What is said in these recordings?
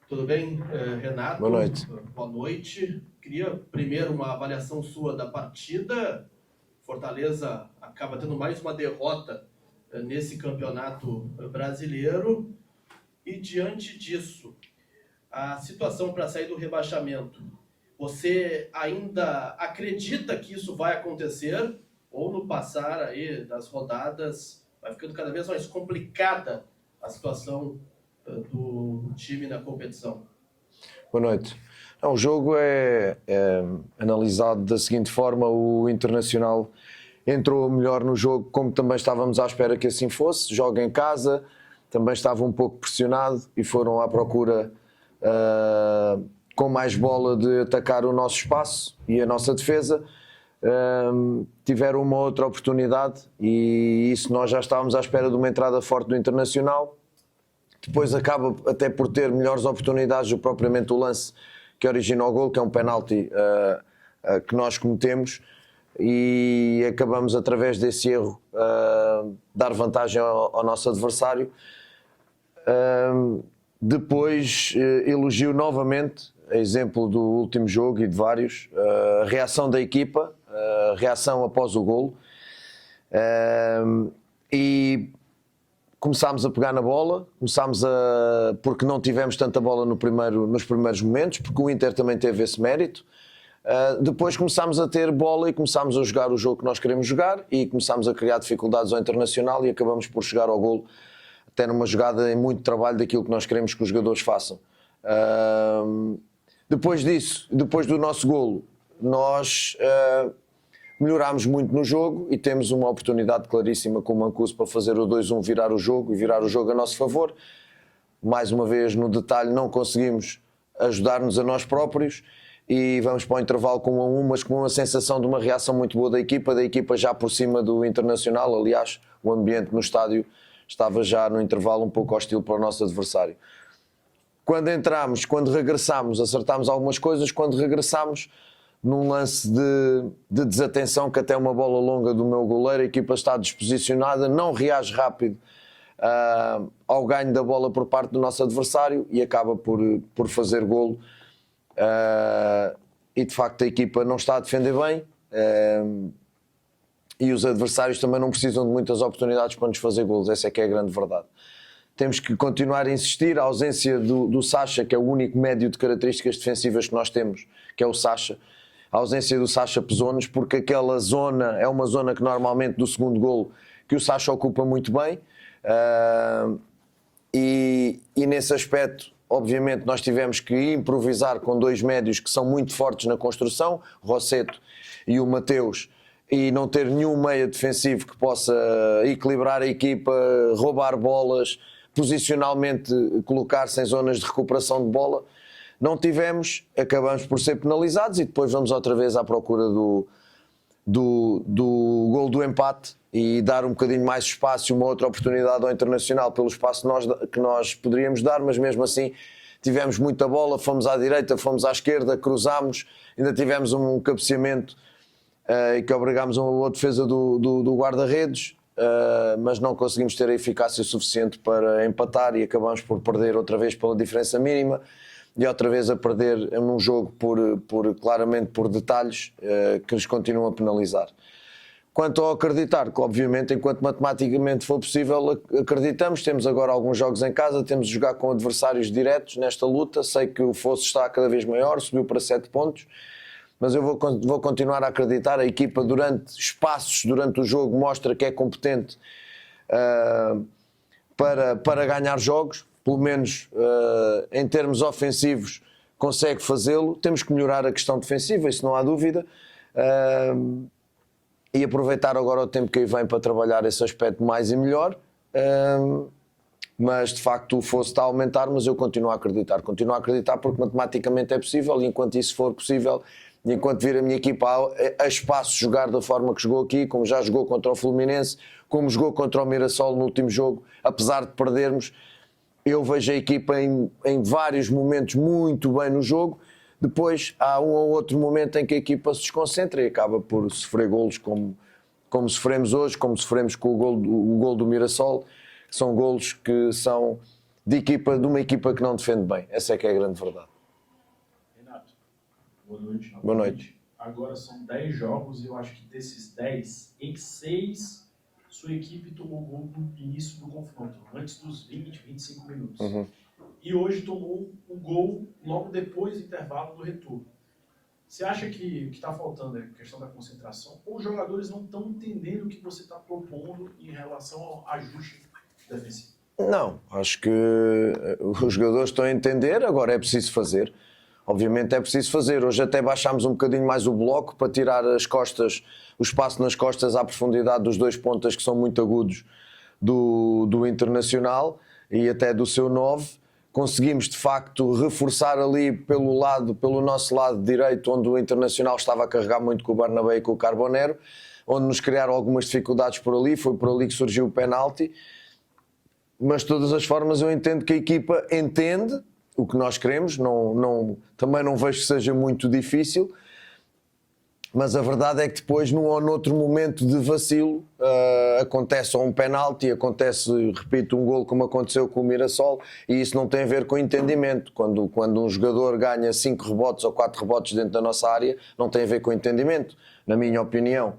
Tudo bem, Renato? Boa noite. Boa noite. Queria primeiro uma avaliação sua da partida. Fortaleza acaba tendo mais uma derrota nesse campeonato brasileiro. E diante disso, a situação para sair do rebaixamento, você ainda acredita que isso vai acontecer? Ou no passar aí das rodadas vai ficando cada vez mais complicada a situação do time na competição? Boa noite. Não, o jogo é analisado da seguinte forma: o Internacional entrou melhor no jogo, como também estávamos à espera que assim fosse. Joga em casa, também estava um pouco pressionado e foram à procura com mais bola de atacar o nosso espaço e a nossa defesa. Tiveram uma outra oportunidade e isso nós já estávamos à espera de uma entrada forte do Internacional. Depois acaba até por ter melhores oportunidades do que propriamente o lance que originou o gol, que é um penalti que nós cometemos, e acabamos através desse erro dar vantagem ao nosso adversário. Depois elogio novamente, a exemplo do último jogo e de vários, a reação da equipa, a reação após o golo, e começámos a pegar na bola, porque não tivemos tanta bola nos primeiros momentos, porque o Inter também teve esse mérito. Depois começámos a ter bola e começámos a jogar o jogo que nós queremos jogar e começámos a criar dificuldades ao Internacional e acabamos por chegar ao golo, até numa jogada em muito trabalho daquilo que nós queremos que os jogadores façam. Depois disso, depois do nosso golo, nós melhorámos muito no jogo e temos uma oportunidade claríssima com o Mancuso para fazer o 2-1, virar o jogo e virar o jogo a nosso favor. Mais uma vez, no detalhe, não conseguimos ajudar-nos a nós próprios e vamos para o intervalo com 1-1, mas com uma sensação de uma reação muito boa da equipa já por cima do Internacional. Aliás, o ambiente no estádio estava já no intervalo um pouco hostil para o nosso adversário. Quando entramos, quando regressámos, acertámos algumas coisas. Quando regressámos, num lance de desatenção, que até uma bola longa do meu goleiro, a equipa está desposicionada, não reage rápido ao ganho da bola por parte do nosso adversário e acaba por fazer golo. E de facto a equipa não está a defender bem, e os adversários também não precisam de muitas oportunidades para nos fazer golos. Essa é que é a grande verdade. Temos que continuar a insistir. A ausência do Sacha, que é o único médio de características defensivas que nós temos, que é o Sacha, a ausência do Sacha pesou-nos, porque aquela zona é uma zona que normalmente do segundo golo que o Sacha ocupa muito bem, e nesse aspecto obviamente nós tivemos que improvisar com dois médios que são muito fortes na construção, o Rosseto e o Mateus, e não ter nenhum meia defensivo que possa equilibrar a equipa, roubar bolas, posicionalmente colocar-se em zonas de recuperação de bola. Não tivemos, acabamos por ser penalizados e depois vamos outra vez à procura do golo do empate e dar um bocadinho mais espaço e uma outra oportunidade ao Internacional pelo espaço que nós poderíamos dar, mas mesmo assim tivemos muita bola, fomos à direita, fomos à esquerda, cruzámos, ainda tivemos um cabeceamento que obrigámos a uma boa defesa do guarda-redes, mas não conseguimos ter a eficácia suficiente para empatar e acabamos por perder outra vez pela diferença mínima. E outra vez a perder num jogo claramente por detalhes que nos continuam a penalizar. Quanto ao acreditar, que obviamente enquanto matematicamente for possível acreditamos, temos agora alguns jogos em casa, temos de jogar com adversários diretos nesta luta. Sei que o fosso está cada vez maior, subiu para 7 pontos, mas eu vou continuar a acreditar. A equipa durante o jogo mostra que é competente para ganhar jogos. Pelo menos em termos ofensivos consegue fazê-lo. Temos que melhorar a questão defensiva, isso não há dúvida, e aproveitar agora o tempo que aí vem para trabalhar esse aspecto mais e melhor, mas de facto o fosso está a aumentar, mas eu continuo a acreditar porque matematicamente é possível, e enquanto isso for possível, e enquanto vir a minha equipa a espaço jogar da forma que jogou aqui, como já jogou contra o Fluminense, como jogou contra o Mirassol no último jogo, apesar de perdermos, eu vejo a equipa em vários momentos muito bem no jogo. Depois há um ou outro momento em que a equipa se desconcentra e acaba por sofrer golos como sofremos hoje, como sofremos com o golo do Mirassol, que são golos que são de uma equipa que não defende bem. Essa é que é a grande verdade. Renato, boa noite. Boa noite. Agora são 10 jogos e eu acho que desses 10, em 6, sua equipe tomou gol no início do confronto, antes dos 20, 25 minutos. E hoje tomou um gol logo depois do intervalo do retorno. Você acha que está faltando a questão da concentração? Ou os jogadores não estão entendendo o que você está propondo em relação ao ajuste defensivo? Não, acho que os jogadores estão a entender, agora é preciso fazer. Obviamente é preciso fazer. Hoje até baixámos um bocadinho mais o bloco para tirar as costas, o espaço nas costas à profundidade dos 2 pontas que são muito agudos do Internacional e até do seu 9. Conseguimos de facto reforçar ali pelo nosso lado direito, onde o Internacional estava a carregar muito com o Bernabé e com o Carbonero, onde nos criaram algumas dificuldades por ali, foi por ali que surgiu o penalti. Mas de todas as formas eu entendo que a equipa entende o que nós queremos, também não vejo que seja muito difícil, mas a verdade é que depois, num ou noutro momento de vacilo, acontece um penalti, acontece, repito, um golo como aconteceu com o Mirassol, e isso não tem a ver com entendimento. Quando um jogador ganha 5 rebotes ou 4 rebotes dentro da nossa área, não tem a ver com entendimento, na minha opinião.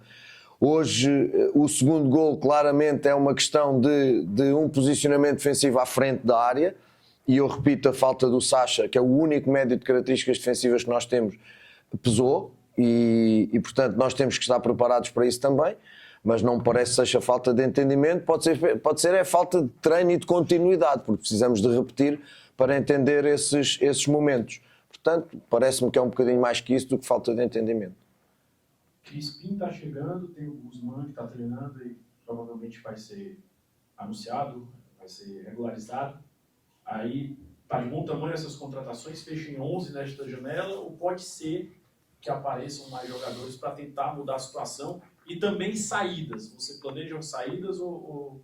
Hoje, o segundo golo claramente é uma questão de um posicionamento defensivo à frente da área, e eu repito, a falta do Sacha, que é o único médio de características defensivas que nós temos, pesou, e portanto nós temos que estar preparados para isso também, mas não me parece que seja falta de entendimento, pode ser falta de treino e de continuidade, porque precisamos de repetir para entender esses momentos. Portanto, parece-me que é um bocadinho mais que isso do que falta de entendimento. Crispim está chegando, tem o Guzmán que está treinando e provavelmente vai ser anunciado, vai ser regularizado. Aí, está de bom tamanho essas contratações, fechem 11 nesta janela, ou pode ser que apareçam mais jogadores para tentar mudar a situação e também saídas. Você planeja saídas ou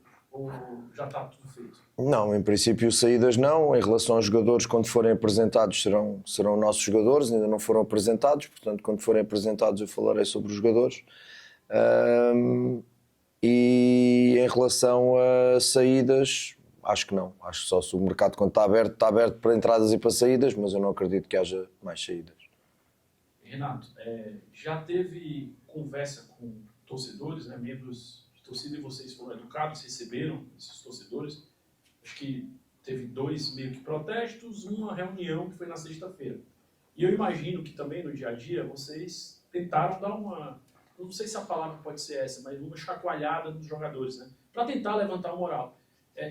já está tudo feito? Não, em princípio saídas não. Em relação aos jogadores, quando forem apresentados serão nossos jogadores, ainda não foram apresentados, portanto quando forem apresentados eu falarei sobre os jogadores. E em relação a saídas, acho que não. Acho que só se o mercado, quando está aberto para entradas e para saídas, mas eu não acredito que haja mais saídas. Renato, já teve conversa com torcedores, né, membros de torcida, e vocês foram educados, receberam esses torcedores? Acho que teve 2 meio que protestos, uma reunião que foi na sexta-feira. E eu imagino que também no dia a dia vocês tentaram dar uma, não sei se a palavra pode ser essa, mas uma chacoalhada nos jogadores, né, para tentar levantar a moral.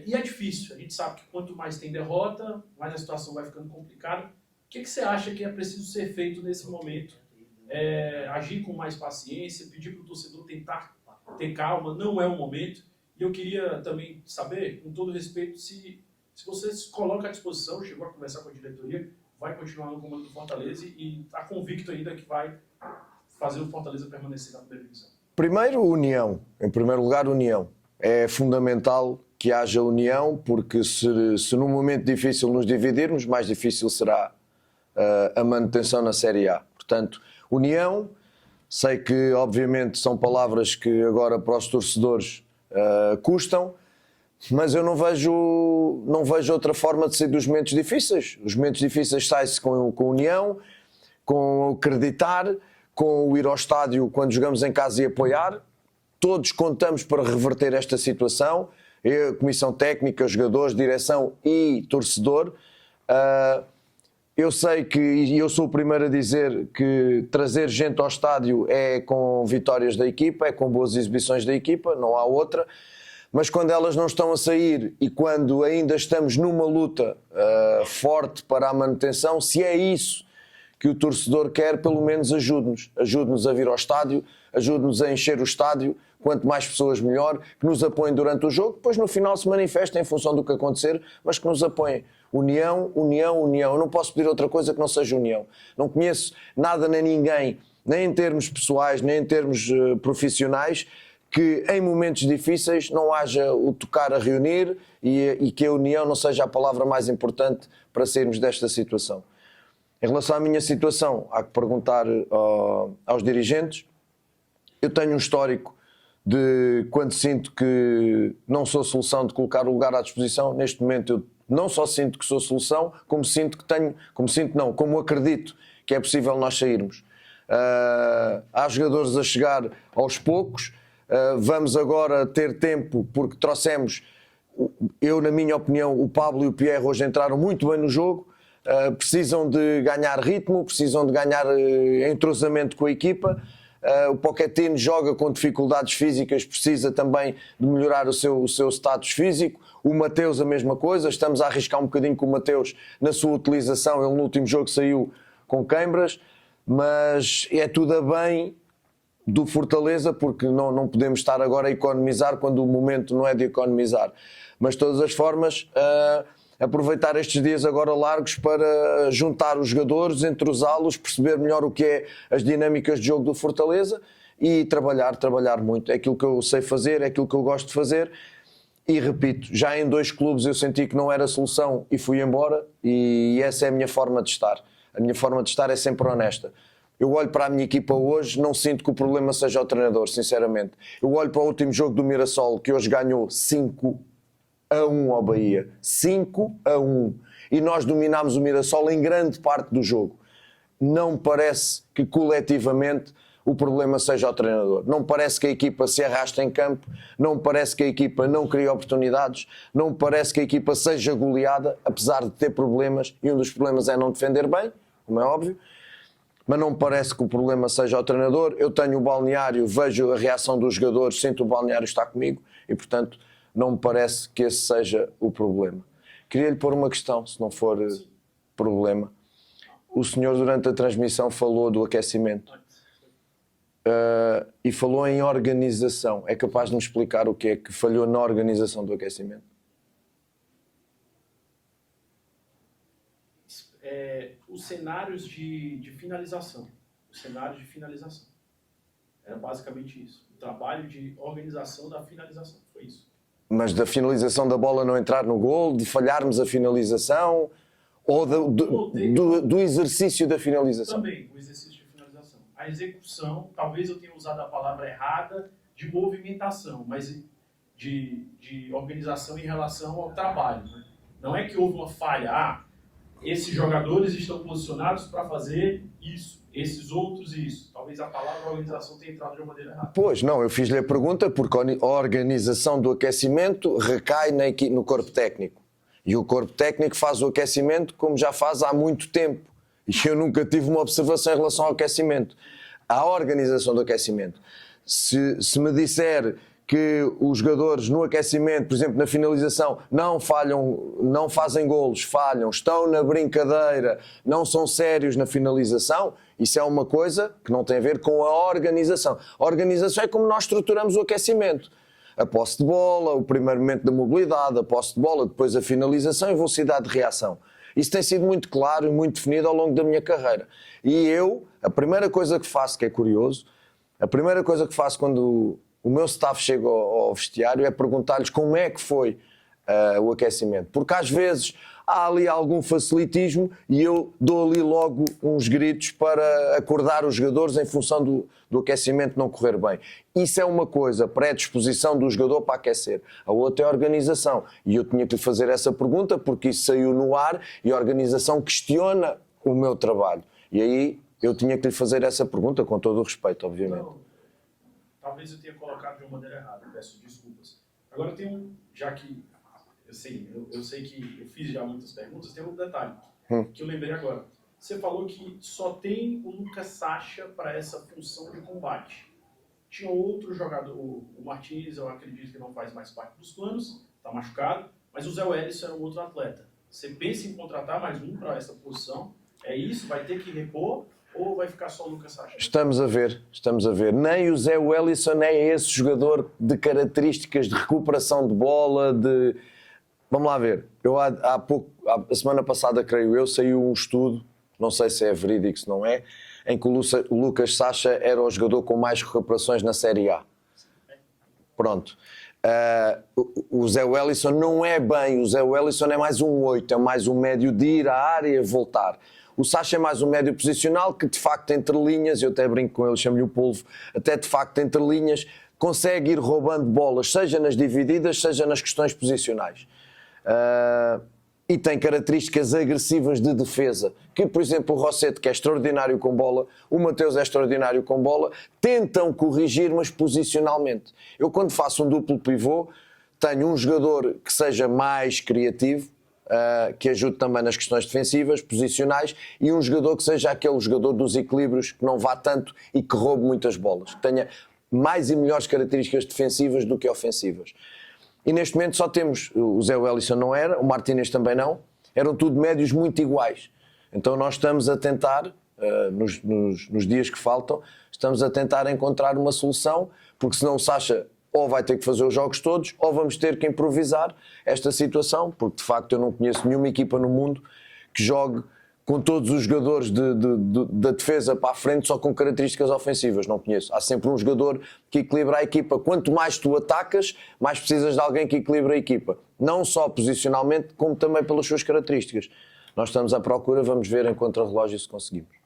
E é difícil, a gente sabe que quanto mais tem derrota, mais a situação vai ficando complicada. O que você acha que é preciso ser feito nesse momento? Agir com mais paciência, pedir para o torcedor tentar ter calma, não é o momento. E eu queria também saber, com todo respeito, se você se coloca à disposição, chegou a conversar com a diretoria, vai continuar no comando do Fortaleza e está convicto ainda que vai fazer o Fortaleza permanecer na primeira divisão. Primeiro, união. Em primeiro lugar, união. É fundamental que haja união, porque se num momento difícil nos dividirmos, mais difícil será a manutenção na Série A. Portanto, união. Sei que obviamente são palavras que agora para os torcedores custam, mas eu não vejo outra forma de sair dos momentos difíceis. Os momentos difíceis saem-se com união, com acreditar, com o ir ao estádio quando jogamos em casa e apoiar. Todos contamos para reverter esta situação, comissão técnica, jogadores, direção e torcedor. Eu sei que, e eu sou o primeiro a dizer que trazer gente ao estádio é com vitórias da equipa, é com boas exibições da equipa, não há outra, mas quando elas não estão a sair e quando ainda estamos numa luta forte para a manutenção, se é isso que o torcedor quer, pelo menos ajude-nos a vir ao estádio, ajude-nos a encher o estádio, quanto mais pessoas melhor, que nos apoiem durante o jogo, depois no final se manifestem em função do que acontecer, mas que nos apoiem. União, união, união. Eu não posso pedir outra coisa que não seja união. Não conheço nada nem ninguém, nem em termos pessoais, nem em termos profissionais, que em momentos difíceis não haja o tocar a reunir e que a união não seja a palavra mais importante para sairmos desta situação. Em relação à minha situação, há que perguntar aos dirigentes. Eu tenho um histórico de quando sinto que não sou solução de colocar o lugar à disposição. Neste momento Não só sinto que sou solução, como sinto que tenho, como acredito que é possível nós sairmos. Há jogadores a chegar aos poucos, vamos agora ter tempo porque trouxemos, eu na minha opinião, o Pablo e o Pierre hoje entraram muito bem no jogo, precisam de ganhar ritmo, precisam de ganhar entrosamento com a equipa. O Pochettino joga com dificuldades físicas, precisa também de melhorar o seu status físico. O Mateus a mesma coisa, estamos a arriscar um bocadinho com o Mateus na sua utilização, ele no último jogo saiu com câimbras, mas é tudo a bem do Fortaleza, porque não podemos estar agora a economizar quando o momento não é de economizar. Mas de todas as formas, aproveitar estes dias agora largos para juntar os jogadores, entrosá-los, perceber melhor o que é as dinâmicas de jogo do Fortaleza e trabalhar muito. É aquilo que eu sei fazer, é aquilo que eu gosto de fazer. E repito, já em 2 clubes eu senti que não era solução e fui embora, e essa é a minha forma de estar. A minha forma de estar é sempre honesta. Eu olho para a minha equipa hoje, não sinto que o problema seja o treinador, sinceramente. Eu olho para o último jogo do Mirassol, que hoje ganhou 5-1 ao Bahia. 5-1. E nós dominámos o Mirassol em grande parte do jogo. Não me parece que coletivamente o problema seja o treinador. Não me parece que a equipa se arrasta em campo, não me parece que a equipa não cria oportunidades, não me parece que a equipa seja goleada, apesar de ter problemas, e um dos problemas é não defender bem, como é óbvio, mas não me parece que o problema seja o treinador. Eu tenho o balneário, vejo a reação dos jogadores, sinto o balneário está comigo e, portanto, não me parece que esse seja o problema. Queria-lhe pôr uma questão, se não for problema. O senhor, durante a transmissão, falou do aquecimento. E falou em organização. É capaz de me explicar o que é que falhou na organização do aquecimento? Os cenários de finalização. Os cenários de finalização. Era basicamente isso. O trabalho de organização da finalização. Foi isso. Mas da finalização da bola não entrar no gol, de falharmos a finalização, ou do exercício da finalização? Também, o exercício de finalização. A execução, talvez eu tenha usado a palavra errada, de movimentação, mas de organização em relação ao trabalho. Né? Não é que houve uma falha. Esses jogadores estão posicionados para fazer isso, esses outros isso. Talvez a palavra organização tenha entrado de uma maneira errada. Pois, não, eu fiz-lhe a pergunta porque a organização do aquecimento recai no corpo técnico. E o corpo técnico faz o aquecimento como já faz há muito tempo. E eu nunca tive uma observação em relação ao aquecimento. A organização do aquecimento. Se me disser que os jogadores no aquecimento, por exemplo, na finalização, não falham, não fazem golos, falham, estão na brincadeira, não são sérios na finalização, isso é uma coisa que não tem a ver com a organização. A organização é como nós estruturamos o aquecimento. A posse de bola, o primeiro momento da mobilidade, a posse de bola, depois a finalização e velocidade de reação. Isso tem sido muito claro e muito definido ao longo da minha carreira. E eu, a primeira coisa que faço, que é curioso, a primeira coisa que faço quando o meu staff chega ao vestiário é perguntar-lhes como é que foi o aquecimento. Porque às vezes há ali algum facilitismo e eu dou ali logo uns gritos para acordar os jogadores em função do aquecimento não correr bem. Isso é uma coisa, predisposição do jogador para aquecer. A outra é a organização. E eu tinha que lhe fazer essa pergunta porque isso saiu no ar e a organização questiona o meu trabalho. E aí eu tinha que lhe fazer essa pergunta com todo o respeito, obviamente. Não, talvez eu tenha colocado de uma maneira errada, peço desculpas. Agora tem já que eu sei que eu fiz já muitas perguntas, tem um detalhe que eu lembrei agora. Você falou que só tem o Lucas Sacha para essa função de combate. Tinha outro jogador, o Martins, eu acredito que não faz mais parte dos planos, está machucado, mas o Zé Wellison era um outro atleta. Você pensa em contratar mais um para essa posição? É isso? Vai ter que repor? Ou vai ficar só o Lucas Sacha? Estamos a ver. Nem o Zé Wellison é esse jogador de características de recuperação de bola, de... Vamos lá ver. Eu a semana passada, creio eu, saiu um estudo, não sei se é verídico, se não é, em que o Lucas Sacha era o jogador com mais recuperações na Série A. Pronto. O Zé Wellison não é bem, o Zé Wellison é mais um 8, é mais um médio de ir à área e voltar. O Sacha é mais um médio posicional que, de facto, entre linhas, eu até brinco com ele, chamo-lhe o polvo, até de facto, entre linhas, consegue ir roubando bolas, seja nas divididas, seja nas questões posicionais. e tem características agressivas de defesa, que, por exemplo, o Rosseto, que é extraordinário com bola, o Mateus é extraordinário com bola, tentam corrigir, mas posicionalmente. Eu, quando faço um duplo pivô, tenho um jogador que seja mais criativo, que ajude também nas questões defensivas, posicionais, e um jogador que seja aquele jogador dos equilíbrios, que não vá tanto e que roube muitas bolas, que tenha mais e melhores características defensivas do que ofensivas. E neste momento só temos, o Zé Wellison não era, o Martínez também não, eram tudo médios muito iguais. Então nós estamos a tentar, nos dias que faltam, estamos a tentar encontrar uma solução, porque senão o Sacha ou vai ter que fazer os jogos todos, ou vamos ter que improvisar esta situação, porque de facto eu não conheço nenhuma equipa no mundo que jogue com todos os jogadores da defesa para a frente só com características ofensivas, não conheço. Há sempre um jogador que equilibra a equipa. Quanto mais tu atacas, mais precisas de alguém que equilibre a equipa. Não só posicionalmente, como também pelas suas características. Nós estamos à procura, vamos ver em contra-relógio se conseguimos.